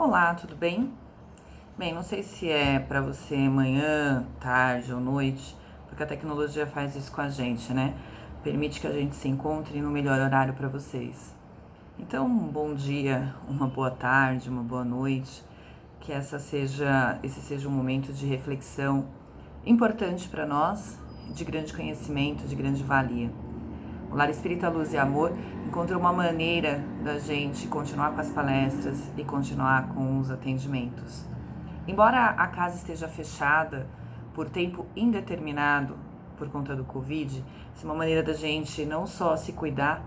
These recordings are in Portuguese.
Olá, tudo bem? Bem, não sei se é para você manhã, tarde ou noite, porque a tecnologia faz isso com a gente, né? Permite que a gente se encontre no melhor horário para vocês. Então, um bom dia, uma boa tarde, uma boa noite, que esse seja um momento de reflexão importante para nós, de grande conhecimento, de grande valia. O Lar Espírita Luz e Amor encontrou uma maneira da gente continuar com as palestras e continuar com os atendimentos. Embora a casa esteja fechada por tempo indeterminado por conta do Covid, isso é uma maneira da gente não só se cuidar,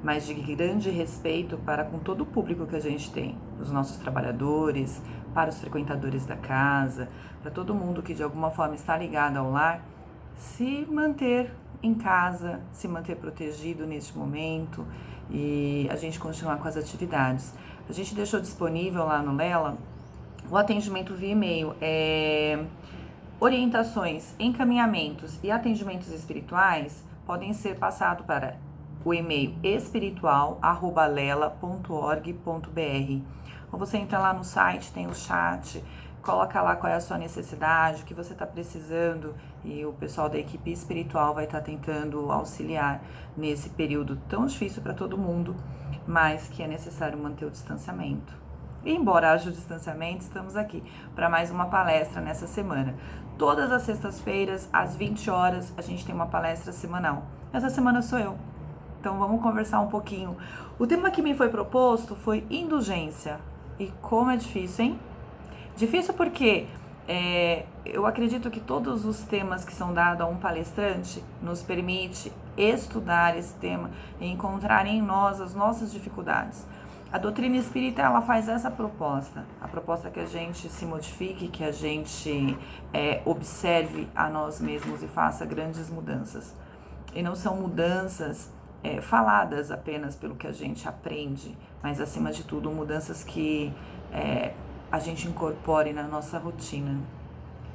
mas de grande respeito para com todo o público que a gente tem, os nossos trabalhadores, para os frequentadores da casa, para todo mundo que de alguma forma está ligado ao lar, se manter em casa, se manter protegido neste momento e a gente continuar com as atividades. A gente deixou disponível lá no Lela o atendimento via e-mail, orientações, encaminhamentos e atendimentos espirituais podem ser passados para o e-mail espiritual@lela.org.br. Ou você entra lá no site, tem o chat, coloca lá qual é a sua necessidade, o que você está precisando e o pessoal da equipe espiritual vai estar tentando auxiliar nesse período tão difícil para todo mundo, mas que é necessário manter o distanciamento. E embora haja o distanciamento, estamos aqui para mais uma palestra nessa semana. Todas as sextas-feiras, às 20 horas, a gente tem uma palestra semanal. Essa semana sou eu. Então vamos conversar um pouquinho. O tema que me foi proposto foi indulgência. E como é difícil, hein? Difícil porque eu acredito que todos os temas que são dados a um palestrante nos permite estudar esse tema e encontrar em nós as nossas dificuldades. A doutrina espírita, ela faz essa proposta, a proposta que a gente se modifique, que a gente observe a nós mesmos e faça grandes mudanças. E não são mudanças faladas apenas pelo que a gente aprende, mas acima de tudo mudanças que a gente incorpore na nossa rotina,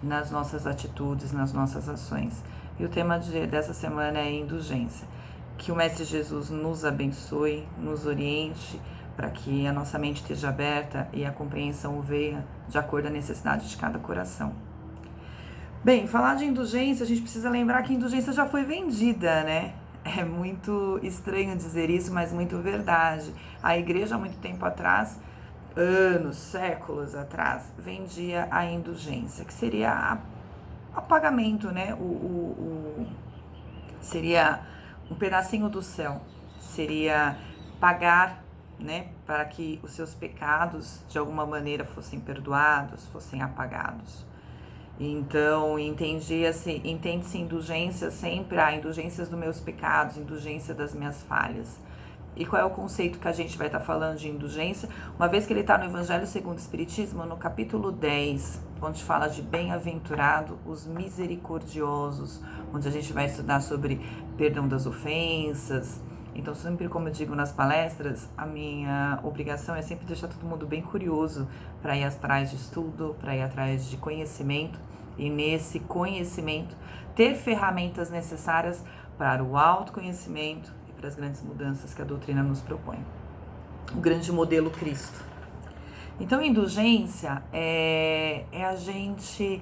nas nossas atitudes, nas nossas ações. E o tema dessa semana é indulgência. Que o Mestre Jesus nos abençoe, nos oriente, para que a nossa mente esteja aberta e a compreensão venha de acordo à necessidade de cada coração. Bem, falar de indulgência, a gente precisa lembrar que a indulgência já foi vendida, né? É muito estranho dizer isso, mas muito verdade. A igreja, há muito tempo atrás, anos, séculos atrás, vendia a indulgência, que seria o pagamento, né? Seria um pedacinho do céu, seria pagar, né, para que os seus pecados de alguma maneira fossem perdoados, fossem apagados. Então, entende-se indulgência sempre, indulgências dos meus pecados, indulgência das minhas falhas. E qual é o conceito que a gente vai estar falando de indulgência? Uma vez que ele está no Evangelho segundo o Espiritismo, no capítulo 10, onde fala de bem-aventurado os misericordiosos, onde a gente vai estudar sobre perdão das ofensas. Então, sempre como eu digo nas palestras, a minha obrigação é sempre deixar todo mundo bem curioso para ir atrás de estudo, para ir atrás de conhecimento e nesse conhecimento ter ferramentas necessárias para o autoconhecimento e para as grandes mudanças que a doutrina nos propõe. O grande modelo Cristo. Então, indulgência é a gente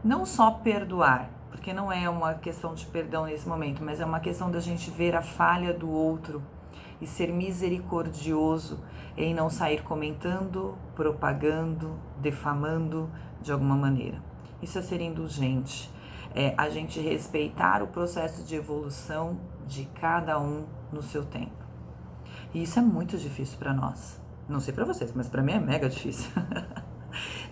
não só perdoar, porque não é uma questão de perdão nesse momento, mas é uma questão da gente ver a falha do outro e ser misericordioso em não sair comentando, propagando, defamando de alguma maneira. Isso é ser indulgente, é a gente respeitar o processo de evolução de cada um no seu tempo. E isso é muito difícil para nós. Não sei para vocês, mas para mim é mega difícil.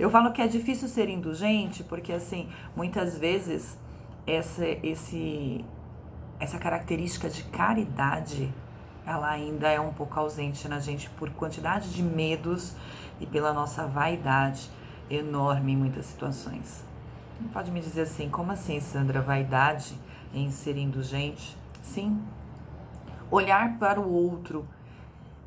Eu falo que é difícil ser indulgente porque, assim, muitas vezes essa característica de caridade, ela ainda é um pouco ausente na gente por quantidade de medos e pela nossa vaidade enorme em muitas situações. Pode me dizer assim, como assim, Sandra, vaidade em ser indulgente? Sim, olhar para o outro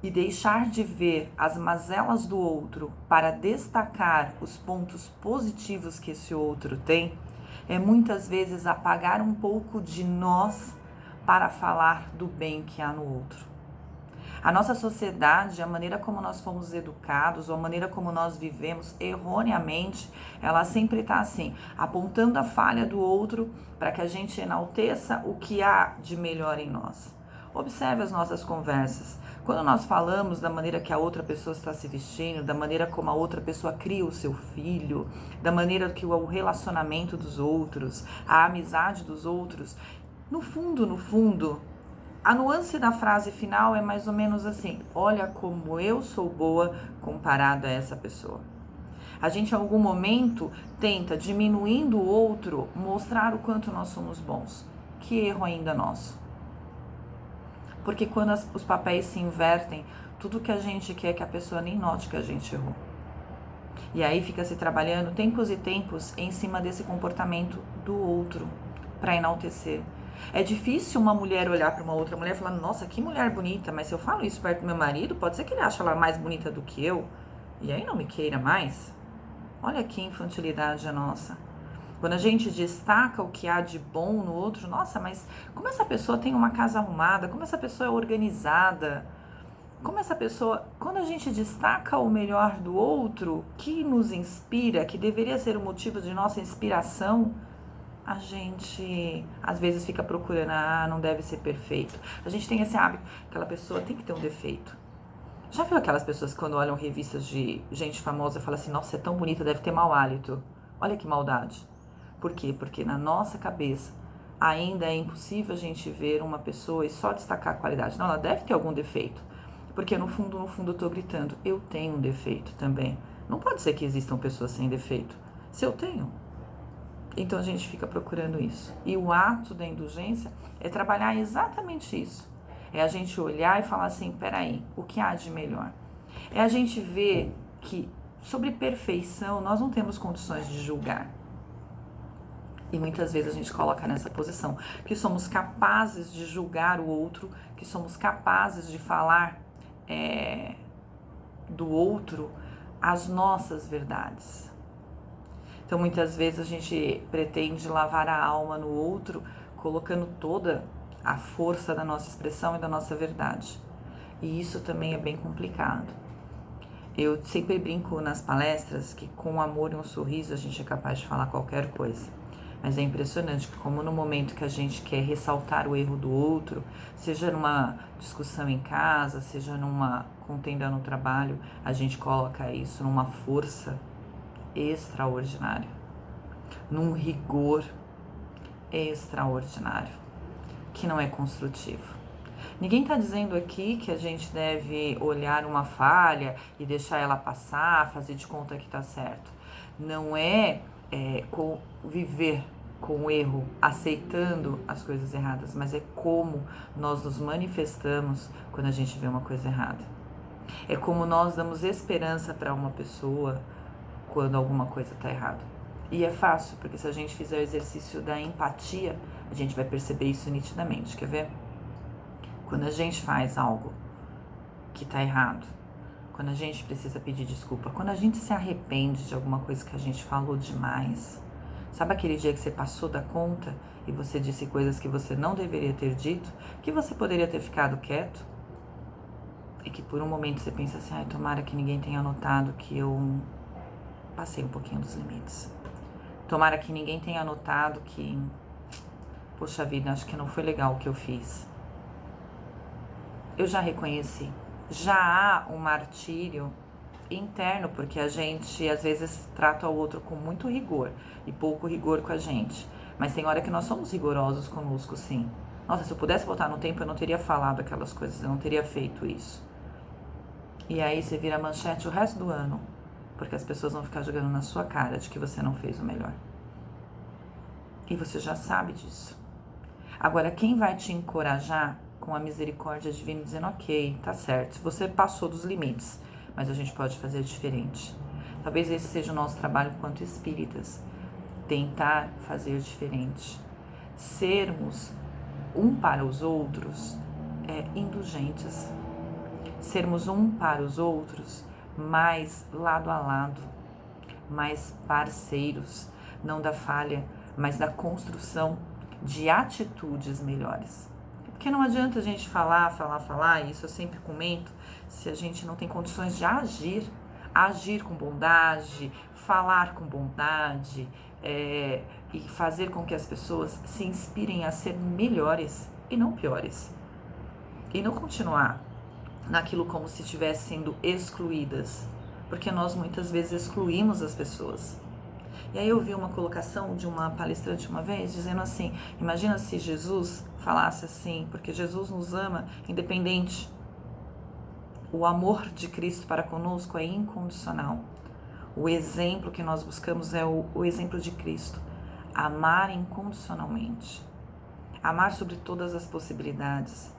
e deixar de ver as mazelas do outro para destacar os pontos positivos que esse outro tem, é muitas vezes apagar um pouco de nós para falar do bem que há no outro. A nossa sociedade, a maneira como nós fomos educados, ou a maneira como nós vivemos erroneamente, ela sempre está assim, apontando a falha do outro para que a gente enalteça o que há de melhor em nós. Observe as nossas conversas. Quando nós falamos da maneira que a outra pessoa está se vestindo, da maneira como a outra pessoa cria o seu filho, da maneira que o relacionamento dos outros, a amizade dos outros, no fundo, a nuance da frase final é mais ou menos assim: olha como eu sou boa comparado a essa pessoa. A gente em algum momento tenta, diminuindo o outro, mostrar o quanto nós somos bons. Que erro ainda nosso. Porque quando os papéis se invertem, tudo que a gente quer é que a pessoa nem note que a gente errou. E aí fica se trabalhando tempos e tempos em cima desse comportamento do outro, para enaltecer. É difícil uma mulher olhar para uma outra mulher e falar: nossa, que mulher bonita, mas se eu falo isso perto do meu marido, pode ser que ele ache ela mais bonita do que eu, e aí não me queira mais. Olha que infantilidade a nossa. Quando a gente destaca o que há de bom no outro, nossa, mas como essa pessoa tem uma casa arrumada, como essa pessoa é organizada, como essa pessoa, quando a gente destaca o melhor do outro, que nos inspira, que deveria ser o motivo de nossa inspiração, a gente às vezes fica procurando, não deve ser perfeito. A gente tem esse hábito, aquela pessoa tem que ter um defeito. Já viu aquelas pessoas que quando olham revistas de gente famosa falam assim: nossa, é tão bonita, deve ter mau hálito. Olha que maldade. Por quê? Porque na nossa cabeça ainda é impossível a gente ver uma pessoa e só destacar a qualidade. Não, ela deve ter algum defeito. Porque no fundo eu tô gritando: eu tenho um defeito também. Não pode ser que existam pessoas sem defeito. Se eu tenho, então a gente fica procurando isso. E o ato da indulgência é trabalhar exatamente isso. É a gente olhar e falar assim: peraí, o que há de melhor? É a gente ver que sobre perfeição nós não temos condições de julgar. E muitas vezes a gente coloca nessa posição, que somos capazes de julgar o outro, que somos capazes de falar do outro as nossas verdades. Então, muitas vezes a gente pretende lavar a alma no outro, colocando toda a força da nossa expressão e da nossa verdade. E isso também é bem complicado. Eu sempre brinco nas palestras que com amor e um sorriso a gente é capaz de falar qualquer coisa. Mas é impressionante como no momento que a gente quer ressaltar o erro do outro, seja numa discussão em casa, seja numa contenda no trabalho, a gente coloca isso numa força extraordinário, num rigor extraordinário, que não é construtivo. Ninguém está dizendo aqui que a gente deve olhar uma falha e deixar ela passar, fazer de conta que está certo. Não é viver com o erro, aceitando as coisas erradas, mas é como nós nos manifestamos quando a gente vê uma coisa errada. É como nós damos esperança para uma pessoa quando alguma coisa está errada. E é fácil, porque se a gente fizer o exercício da empatia, a gente vai perceber isso nitidamente. Quer ver? Quando a gente faz algo que está errado, quando a gente precisa pedir desculpa, quando a gente se arrepende de alguma coisa que a gente falou demais, sabe aquele dia que você passou da conta e você disse coisas que você não deveria ter dito, que você poderia ter ficado quieto? E que por um momento você pensa assim: tomara que ninguém tenha notado que eu passei um pouquinho dos limites. Tomara que ninguém tenha notado que, poxa vida, acho que não foi legal o que eu fiz. Eu já reconheci. Já há um martírio interno, porque a gente às vezes trata o outro com muito rigor e pouco rigor com a gente. Mas tem hora que nós somos rigorosos conosco, sim. Nossa, se eu pudesse voltar no tempo, eu não teria falado aquelas coisas, eu não teria feito isso. E aí você vira manchete o resto do ano, porque as pessoas vão ficar jogando na sua cara de que você não fez o melhor. E você já sabe disso. Agora, quem vai te encorajar com a misericórdia divina, dizendo: ok, tá certo, você passou dos limites, mas a gente pode fazer diferente. Talvez esse seja o nosso trabalho enquanto espíritas, tentar fazer diferente. Sermos um para os outros indulgentes. Sermos um para os outros mais lado a lado, mais parceiros, não da falha, mas da construção de atitudes melhores. Porque não adianta a gente falar, e isso eu sempre comento, se a gente não tem condições de agir com bondade, falar com bondade, e fazer com que as pessoas se inspirem a ser melhores e não piores. E não continuar naquilo como se estivessem sendo excluídas, porque nós muitas vezes excluímos as pessoas. E aí eu vi uma colocação de uma palestrante uma vez, dizendo assim, imagina se Jesus falasse assim, porque Jesus nos ama independente. O amor de Cristo para conosco é incondicional. O exemplo que nós buscamos é o exemplo de Cristo. Amar incondicionalmente. Amar sobre todas as possibilidades.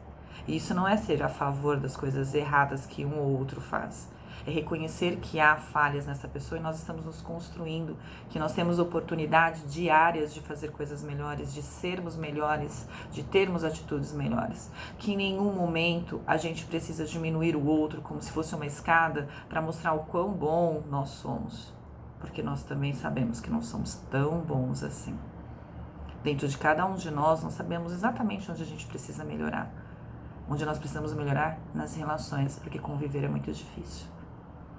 E isso não é ser a favor das coisas erradas que um ou outro faz. É reconhecer que há falhas nessa pessoa e nós estamos nos construindo, que nós temos oportunidades diárias de fazer coisas melhores, de sermos melhores, de termos atitudes melhores. Que em nenhum momento a gente precisa diminuir o outro como se fosse uma escada para mostrar o quão bom nós somos. Porque nós também sabemos que não somos tão bons assim. Dentro de cada um de nós sabemos exatamente onde a gente precisa melhorar. Onde nós precisamos melhorar nas relações, porque conviver é muito difícil.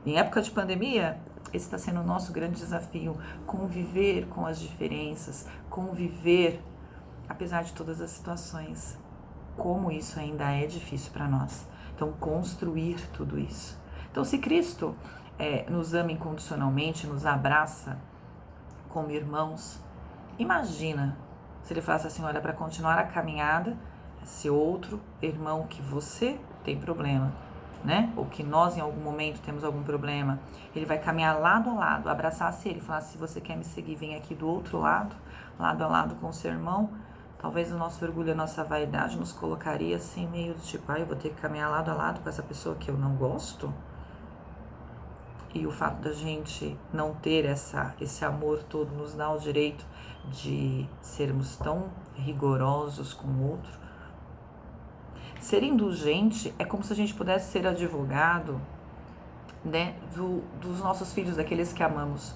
Em época de pandemia, esse está sendo o nosso grande desafio, conviver com as diferenças, conviver apesar de todas as situações. Como isso ainda é difícil para nós. Então, construir tudo isso. Então, se Cristo nos ama incondicionalmente, nos abraça como irmãos, imagina se ele falasse assim, olha, para continuar a caminhada, esse outro irmão que você tem problema, né? Ou que nós em algum momento temos algum problema, ele vai caminhar lado a lado, abraçar-se ele, falar, se você quer me seguir, vem aqui do outro lado, lado a lado com o seu irmão. Talvez o nosso orgulho, a nossa vaidade nos colocaria assim, meio do tipo, eu vou ter que caminhar lado a lado com essa pessoa que eu não gosto. E o fato da gente não ter esse amor todo nos dá o direito de sermos tão rigorosos com o outro. Ser indulgente é como se a gente pudesse ser advogado, né, dos nossos filhos, daqueles que amamos.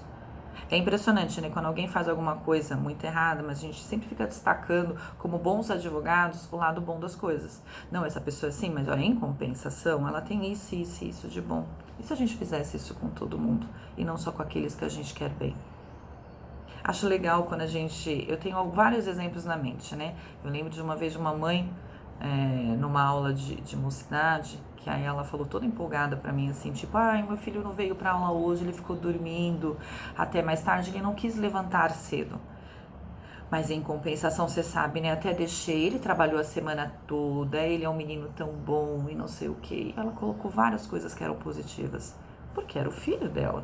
É impressionante, né? Quando alguém faz alguma coisa muito errada, mas a gente sempre fica destacando como bons advogados o lado bom das coisas. Não, essa pessoa é assim, mas olha, em compensação, ela tem isso de bom. E se a gente fizesse isso com todo mundo e não só com aqueles que a gente quer bem? Acho legal quando eu tenho vários exemplos na mente, né? Eu lembro de uma vez de uma mãe, numa aula de mocidade, que aí ela falou toda empolgada pra mim, assim, tipo, meu filho não veio pra aula hoje, ele ficou dormindo até mais tarde, ele não quis levantar cedo. Mas em compensação, você sabe, né, até deixei, ele trabalhou a semana toda, ele é um menino tão bom e não sei o quê. Ela colocou várias coisas que eram positivas, porque era o filho dela.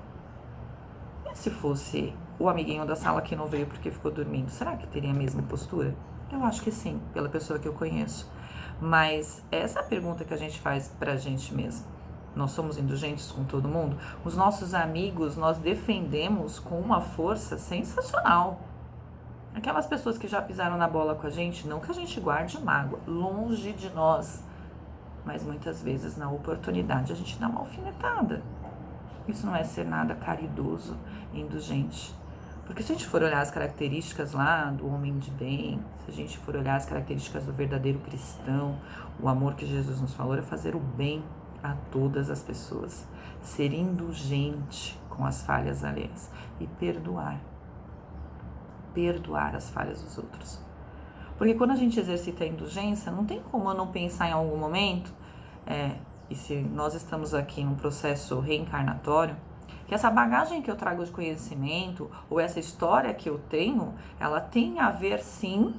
E se fosse o amiguinho da sala que não veio porque ficou dormindo, será que teria a mesma postura? Eu acho que sim, pela pessoa que eu conheço. Mas essa é a pergunta que a gente faz pra gente mesmo. Nós somos indulgentes com todo mundo? Os nossos amigos nós defendemos com uma força sensacional. Aquelas pessoas que já pisaram na bola com a gente, não que a gente guarde mágoa, longe de nós. Mas muitas vezes, na oportunidade, a gente dá uma alfinetada. Isso não é ser nada caridoso e indulgente. Porque se a gente for olhar as características lá do homem de bem, se a gente for olhar as características do verdadeiro cristão, o amor que Jesus nos falou é fazer o bem a todas as pessoas, ser indulgente com as falhas alheias e perdoar as falhas dos outros. Porque quando a gente exercita a indulgência, não tem como eu não pensar em algum momento, e se nós estamos aqui num processo reencarnatório, que essa bagagem que eu trago de conhecimento, ou essa história que eu tenho, ela tem a ver, sim,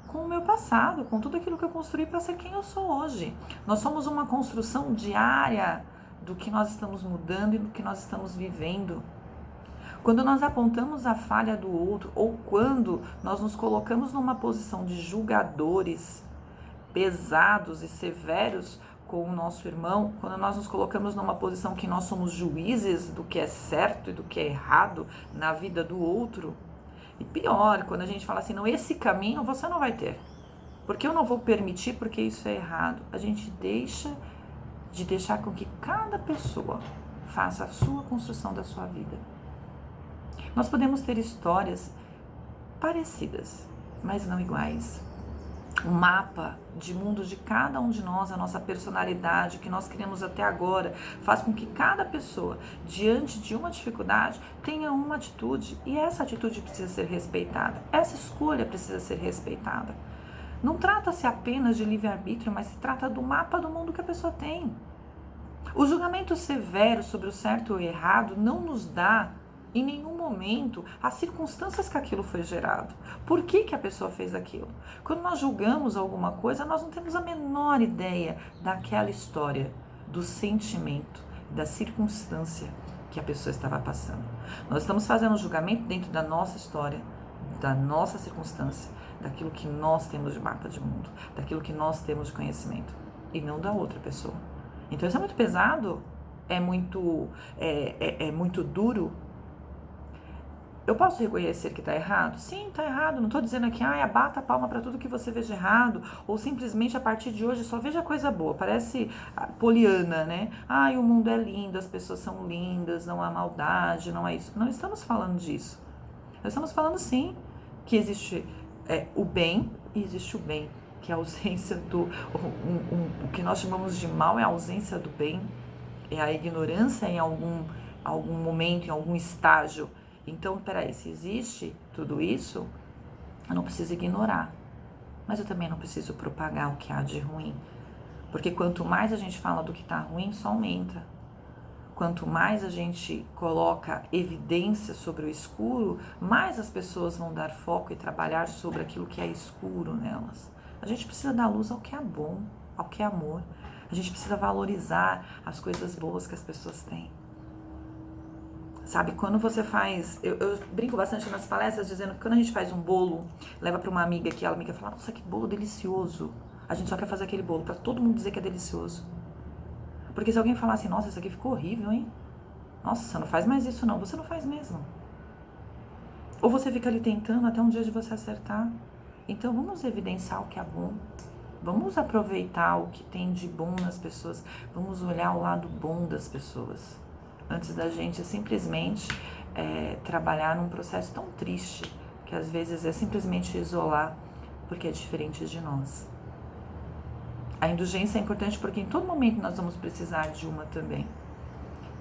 com o meu passado, com tudo aquilo que eu construí para ser quem eu sou hoje. Nós somos uma construção diária do que nós estamos mudando e do que nós estamos vivendo. Quando nós apontamos a falha do outro, ou quando nós nos colocamos numa posição de julgadores pesados e severos com o nosso irmão, quando nós nos colocamos numa posição que nós somos juízes do que é certo e do que é errado na vida do outro, e pior, quando a gente fala assim, não, esse caminho você não vai ter, porque eu não vou permitir, porque isso é errado, a gente deixar com que cada pessoa faça a sua construção da sua vida. Nós podemos ter histórias parecidas, mas não iguais. o mapa de mundo de cada um de nós, a nossa personalidade, o que nós criamos até agora, faz com que cada pessoa, diante de uma dificuldade, tenha uma atitude, e essa atitude precisa ser respeitada, essa escolha precisa ser respeitada. Não trata-se apenas de livre-arbítrio, mas se trata do mapa do mundo que a pessoa tem. O julgamento severo sobre o certo ou errado não nos dá, em nenhum momento, as circunstâncias que aquilo foi gerado. Por que a pessoa fez aquilo? Quando nós julgamos alguma coisa, nós não temos a menor ideia daquela história, do sentimento, da circunstância que a pessoa estava passando. Nós estamos fazendo um julgamento dentro da nossa história, da nossa circunstância, daquilo que nós temos de mapa de mundo, daquilo que nós temos de conhecimento, e não da outra pessoa. Então isso é muito pesado, é muito duro. Eu posso reconhecer que está errado? Sim, está errado. Não estou dizendo aqui, abata a palma para tudo que você veja errado, ou simplesmente a partir de hoje só veja coisa boa. Parece poliana, né? O mundo é lindo, as pessoas são lindas, não há maldade, não há isso. Não estamos falando disso. Nós estamos falando sim que existe o bem e existe o bem, que é a ausência do... o que nós chamamos de mal é a ausência do bem, é a ignorância em algum momento, em algum estágio. Então, peraí, se existe tudo isso, eu não preciso ignorar, mas eu também não preciso propagar o que há de ruim, porque quanto mais a gente fala do que está ruim, só aumenta. Quanto mais a gente coloca evidência sobre o escuro, mais as pessoas vão dar foco e trabalhar sobre aquilo que é escuro nelas. A gente precisa dar luz ao que é bom, ao que é amor. A gente precisa valorizar as coisas boas que as pessoas têm. Sabe, quando você faz... Eu brinco bastante nas palestras dizendo que quando a gente faz um bolo, leva para uma amiga que ela amiga fala, nossa, que bolo delicioso. A gente só quer fazer aquele bolo para todo mundo dizer que é delicioso. Porque se alguém falar assim, nossa, isso aqui ficou horrível, hein? Nossa, não faz mais isso não, você não faz mesmo. Ou você fica ali tentando até um dia de você acertar. Então vamos evidenciar o que é bom. Vamos aproveitar o que tem de bom nas pessoas. Vamos olhar o lado bom das pessoas. Antes da gente simplesmente trabalhar num processo tão triste, que às vezes é simplesmente isolar, porque é diferente de nós. A indulgência é importante porque em todo momento nós vamos precisar de uma também.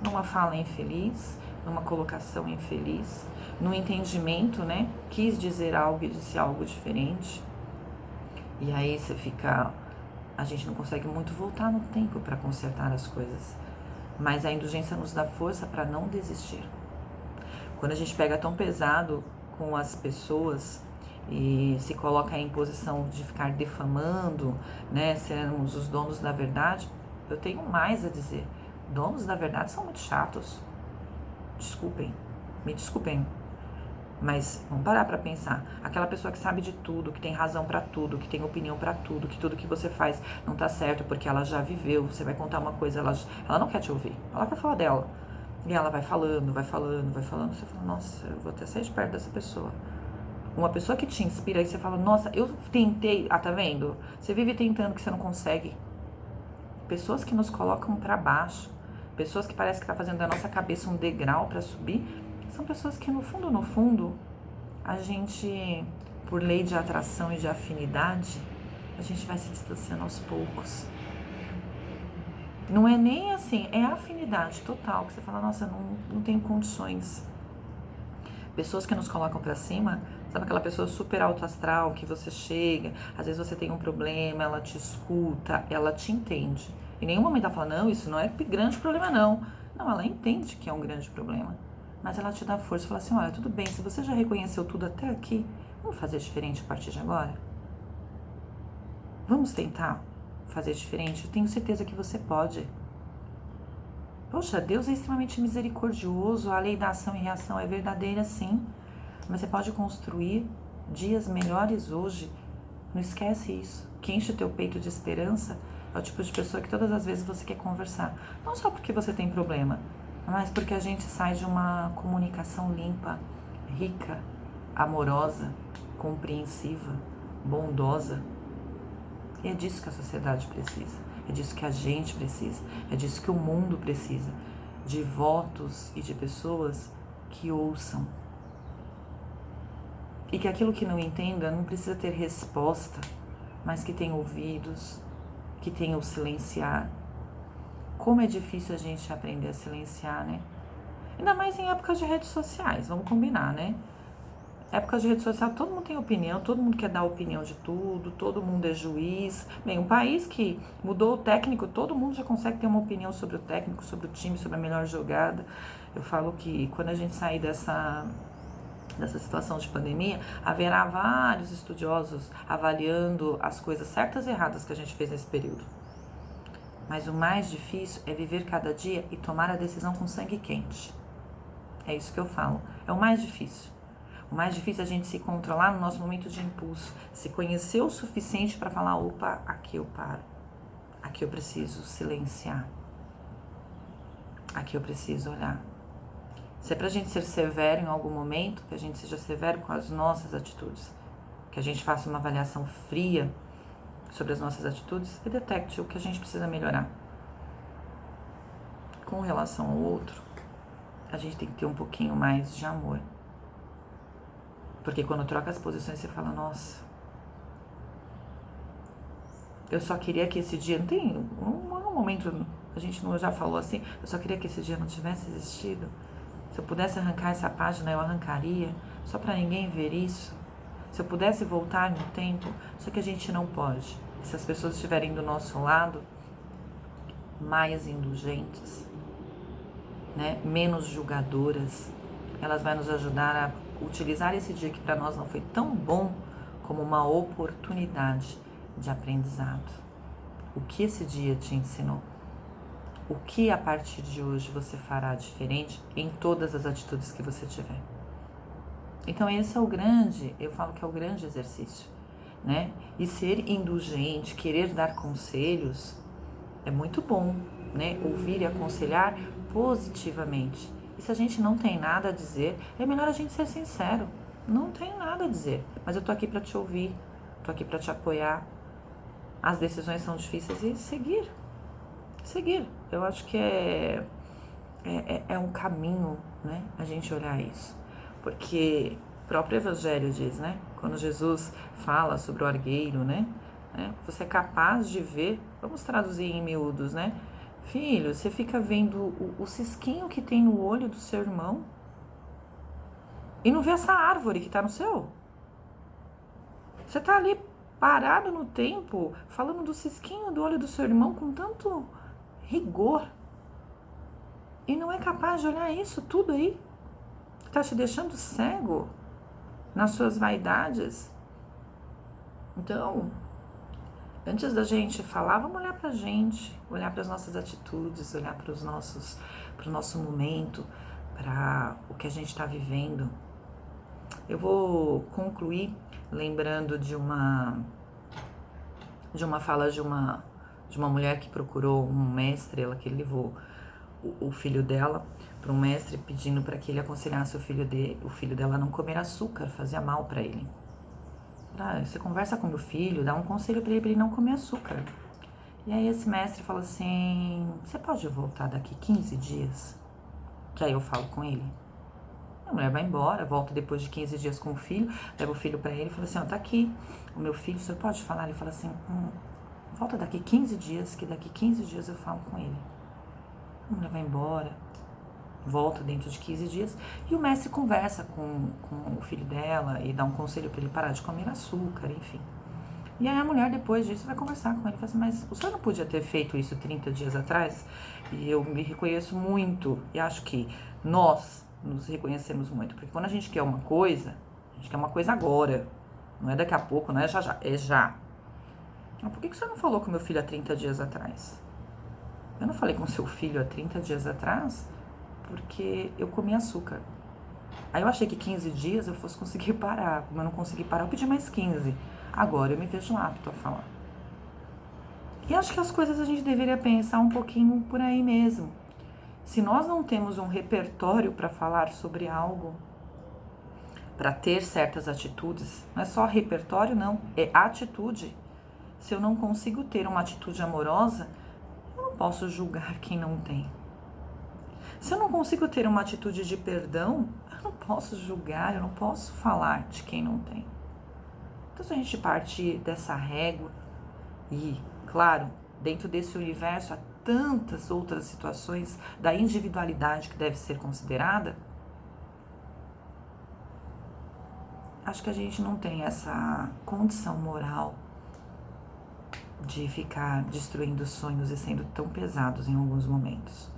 Numa fala infeliz, numa colocação infeliz, num entendimento, né? Quis dizer algo e disse algo diferente. E aí a gente não consegue muito voltar no tempo para consertar as coisas. Mas a indulgência nos dá força para não desistir. Quando a gente pega tão pesado com as pessoas e se coloca em posição de ficar defamando, né, sermos os donos da verdade, eu tenho mais a dizer. Donos da verdade são muito chatos. Me desculpem. Mas vamos parar para pensar. Aquela pessoa que sabe de tudo, que tem razão para tudo, que tem opinião para tudo, que tudo que você faz não tá certo porque ela já viveu. Você vai contar uma coisa, ela não quer te ouvir. Ela quer falar dela. E ela vai falando. Você fala, nossa, eu vou até sair de perto dessa pessoa. Uma pessoa que te inspira, aí você fala, nossa, eu tentei. Tá vendo? Você vive tentando que você não consegue. Pessoas que nos colocam para baixo. Pessoas que parece que tá fazendo da nossa cabeça um degrau para subir. São pessoas que no fundo, a gente, por lei de atração e de afinidade, a gente vai se distanciando aos poucos. Não é nem assim, é afinidade total, que você fala, nossa, não tenho condições. Pessoas que nos colocam pra cima, sabe aquela pessoa super alto astral, que você chega, às vezes você tem um problema, ela te escuta, ela te entende. Em nenhum momento ela fala, não, isso não é grande problema não. Não, ela entende que é um grande problema. Mas ela te dá força e fala assim, olha, tudo bem, se você já reconheceu tudo até aqui, vamos fazer diferente a partir de agora? Vamos tentar fazer diferente? Eu tenho certeza que você pode. Poxa, Deus é extremamente misericordioso, a lei da ação e reação é verdadeira sim, mas você pode construir dias melhores hoje. Não esquece isso. Quem enche o teu peito de esperança é o tipo de pessoa que todas as vezes você quer conversar. Não só porque você tem problema, mas porque a gente sai de uma comunicação limpa, rica, amorosa, compreensiva, bondosa. E é disso que a sociedade precisa, é disso que a gente precisa, é disso que o mundo precisa, de votos e de pessoas que ouçam. E que aquilo que não entenda não precisa ter resposta, mas que tem ouvidos, que tem o silenciar. Como é difícil a gente aprender a silenciar, né? Ainda mais em épocas de redes sociais, vamos combinar, né? Épocas de rede social, todo mundo tem opinião, todo mundo quer dar opinião de tudo, todo mundo é juiz. Bem, um país que mudou o técnico, todo mundo já consegue ter uma opinião sobre o técnico, sobre o time, sobre a melhor jogada. Eu falo que quando a gente sair dessa situação de pandemia, haverá vários estudiosos avaliando as coisas certas e erradas que a gente fez nesse período. Mas o mais difícil é viver cada dia e tomar a decisão com sangue quente. É isso que eu falo. É o mais difícil. O mais difícil é a gente se controlar no nosso momento de impulso, se conhecer o suficiente para falar, opa, aqui eu paro, aqui eu preciso silenciar, aqui eu preciso olhar. Se é pra gente ser severo em algum momento, que a gente seja severo com as nossas atitudes, que a gente faça uma avaliação fria sobre as nossas atitudes e detecte o que a gente precisa melhorar. Com relação ao outro, a gente tem que ter um pouquinho mais de amor. Porque quando troca as posições, você fala, nossa, eu só queria que esse dia, não tem um momento, a gente não já falou assim, eu só queria que esse dia não tivesse existido. Se eu pudesse arrancar essa página, eu arrancaria, só para ninguém ver isso. Se eu pudesse voltar no tempo, só que a gente não pode. Se as pessoas estiverem do nosso lado, mais indulgentes, né, menos julgadoras, elas vão nos ajudar a utilizar esse dia que para nós não foi tão bom como uma oportunidade de aprendizado. O que esse dia te ensinou? O que a partir de hoje você fará diferente em todas as atitudes que você tiver? Então esse é o grande, eu falo que é o grande exercício, né? E ser indulgente, querer dar conselhos é muito bom, né? Ouvir e aconselhar positivamente. E se a gente não tem nada a dizer, é melhor a gente ser sincero. Não tenho nada a dizer, mas eu tô aqui para te ouvir, tô aqui para te apoiar. As decisões são difíceis e seguir. Eu acho que é um caminho, né? A gente olhar isso. Porque o próprio Evangelho diz, né? Quando Jesus fala sobre o argueiro, né? Você é capaz de ver, vamos traduzir em miúdos, né? Filho, você fica vendo o cisquinho que tem no olho do seu irmão e não vê essa árvore que tá no seu. Você tá ali parado no tempo, falando do cisquinho do olho do seu irmão com tanto rigor e não é capaz de olhar isso tudo aí que tá te deixando cego nas suas vaidades. Então, antes da gente falar, vamos olhar pra gente, olhar para as nossas atitudes, olhar para o nosso momento, para o que a gente está vivendo. Eu vou concluir lembrando de uma fala de uma mulher que procurou um mestre, ela que levou o filho dela para um mestre pedindo para que ele aconselhasse o filho dela a não comer açúcar, fazia mal para ele. Você conversa com meu filho, dá um conselho para ele não comer açúcar. E aí esse mestre fala assim, você pode voltar daqui 15 dias? Que aí eu falo com ele. A mulher vai embora, volta depois de 15 dias com o filho, leva o filho para ele e fala assim, ó, tá aqui o meu filho, o senhor pode falar? Ele fala assim, volta daqui 15 dias, que daqui 15 dias eu falo com ele. A mulher vai embora, volta dentro de 15 dias e o mestre conversa com o filho dela e dá um conselho para ele parar de comer açúcar, enfim. E aí a mulher depois disso vai conversar com ele e fala assim, mas o senhor não podia ter feito isso 30 dias atrás? E eu me reconheço muito e acho que nós nos reconhecemos muito, porque quando a gente quer uma coisa, a gente quer uma coisa agora, não é daqui a pouco, não é já, é já. Mas por que o senhor não falou com meu filho há 30 dias atrás? Eu não falei com seu filho há 30 dias atrás porque eu comi açúcar. Aí eu achei que 15 dias eu fosse conseguir parar. Como eu não consegui parar, eu pedi mais 15. Agora eu me vejo apto a falar. E acho que as coisas a gente deveria pensar um pouquinho por aí mesmo. Se nós não temos um repertório para falar sobre algo, para ter certas atitudes, não é só repertório, não, é atitude. Se eu não consigo ter uma atitude amorosa, eu não posso julgar quem não tem. Se eu não consigo ter uma atitude de perdão, eu não posso julgar, eu não posso falar de quem não tem. Então, se a gente partir dessa régua e, claro, dentro desse universo há tantas outras situações da individualidade que deve ser considerada, acho que a gente não tem essa condição moral de ficar destruindo sonhos e sendo tão pesados em alguns momentos.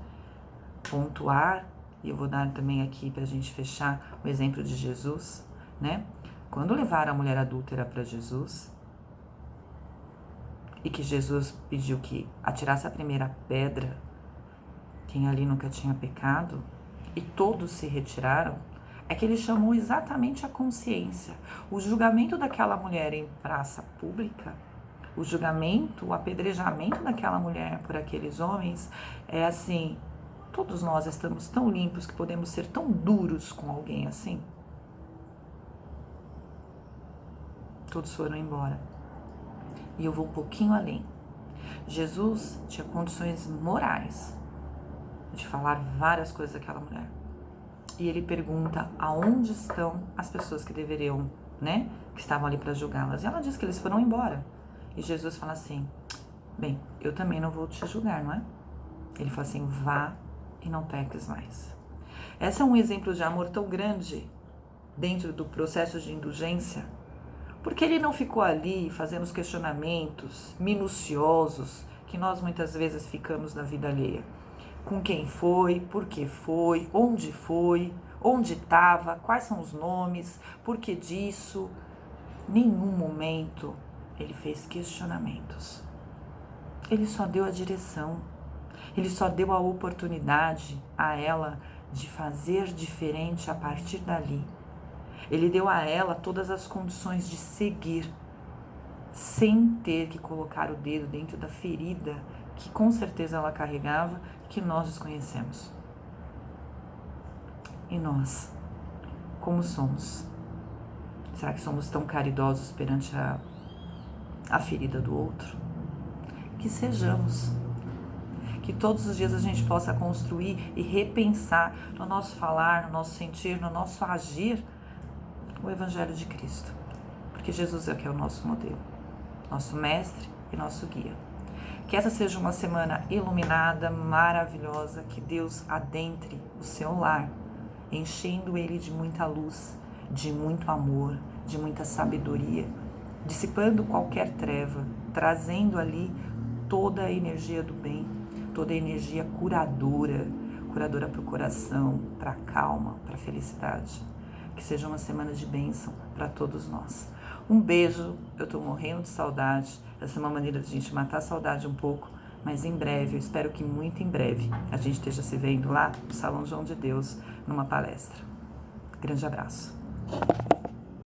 Pontuar, e eu vou dar também aqui para a gente fechar o exemplo de Jesus, né? Quando levaram a mulher adúltera para Jesus, e que Jesus pediu que atirasse a primeira pedra, quem ali nunca tinha pecado, e todos se retiraram, é que ele chamou exatamente a consciência. O julgamento daquela mulher em praça pública, o julgamento, o apedrejamento daquela mulher por aqueles homens, é assim, todos nós estamos tão limpos que podemos ser tão duros com alguém assim? Todos foram embora. E eu vou um pouquinho além. Jesus tinha condições morais de falar várias coisas daquela mulher. E ele pergunta aonde estão as pessoas que deveriam, né, que estavam ali para julgá-las. E ela diz que eles foram embora. E Jesus fala assim, bem, eu também não vou te julgar, não é? Ele fala assim, vá e não peques mais. Esse é um exemplo de amor tão grande dentro do processo de indulgência, porque ele não ficou ali fazendo os questionamentos minuciosos que nós muitas vezes ficamos na vida alheia. Com quem foi, por que foi, onde estava, quais são os nomes, por que disso. Nenhum momento ele fez questionamentos. Ele só deu a direção, ele só deu a oportunidade a ela de fazer diferente a partir dali. Ele deu a ela todas as condições de seguir, sem ter que colocar o dedo dentro da ferida que com certeza ela carregava, que nós desconhecemos. E nós, como somos? Será que somos tão caridosos perante a ferida do outro? Que sejamos. Que todos os dias a gente possa construir e repensar no nosso falar, no nosso sentir, no nosso agir, o Evangelho de Cristo. Porque Jesus é que é o nosso modelo, nosso mestre e nosso guia. Que essa seja uma semana iluminada, maravilhosa, que Deus adentre o seu lar, enchendo ele de muita luz, de muito amor, de muita sabedoria, dissipando qualquer treva, trazendo ali toda a energia do bem, toda a energia curadora para o coração, para a calma, para a felicidade. Que seja uma semana de bênção para todos nós. Um beijo, eu tô morrendo de saudade. Essa é uma maneira de a gente matar a saudade um pouco, mas em breve, eu espero que muito em breve, a gente esteja se vendo lá no Salão João de Deus, numa palestra. Grande abraço.